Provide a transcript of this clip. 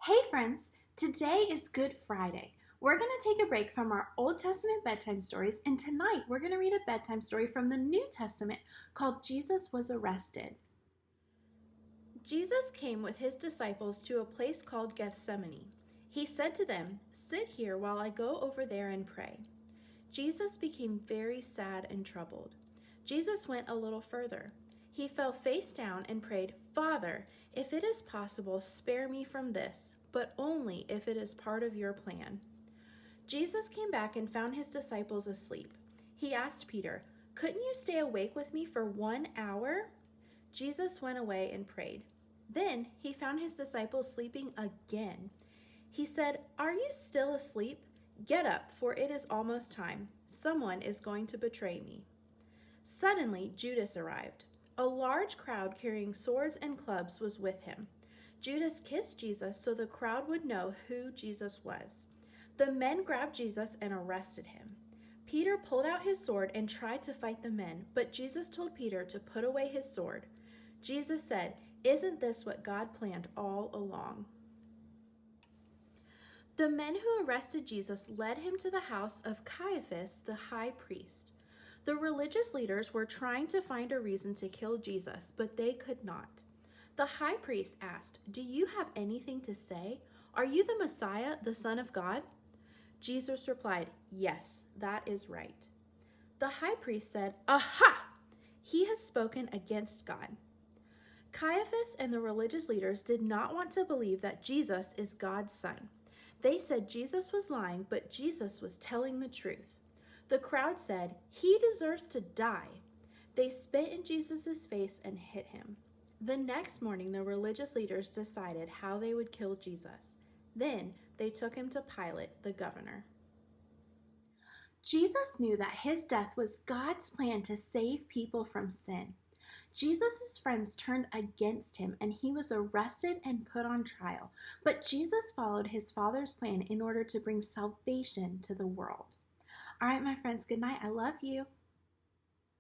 Hey friends, today is Good Friday. We're going to take a break from our Old Testament bedtime stories, and tonight we're going to read a bedtime story from the New Testament called Jesus Was Arrested. Jesus came with his disciples to a place called Gethsemane. He said to them, "Sit here while I go over there and pray." Jesus became very sad and troubled. Jesus went a little further. He fell face down and prayed, "Father, if it is possible, spare me from this, but only if it is part of your plan." Jesus came back and found his disciples asleep. He asked Peter, "Couldn't you stay awake with me for 1 hour?" Jesus went away and prayed. Then he found his disciples sleeping again. He said, "Are you still asleep? Get up, for it is almost time. Someone is going to betray me." Suddenly, Judas arrived. A large crowd carrying swords and clubs was with him. Judas kissed Jesus so the crowd would know who Jesus was. The men grabbed Jesus and arrested him. Peter pulled out his sword and tried to fight the men, but Jesus told Peter to put away his sword. Jesus said, "Isn't this what God planned all along?" The men who arrested Jesus led him to the house of Caiaphas, the high priest. The religious leaders were trying to find a reason to kill Jesus, but they could not. The high priest asked, "Do you have anything to say? Are you the Messiah, the Son of God?" Jesus replied, "Yes, that is right." The high priest said, "Aha! He has spoken against God." Caiaphas and the religious leaders did not want to believe that Jesus is God's son. They said Jesus was lying, but Jesus was telling the truth. The crowd said, "He deserves to die." They spit in Jesus' face and hit him. The next morning, the religious leaders decided how they would kill Jesus. Then they took him to Pilate, the governor. Jesus knew that his death was God's plan to save people from sin. Jesus' friends turned against him and he was arrested and put on trial. But Jesus followed his Father's plan in order to bring salvation to the world. All right, my friends, good night. I love you.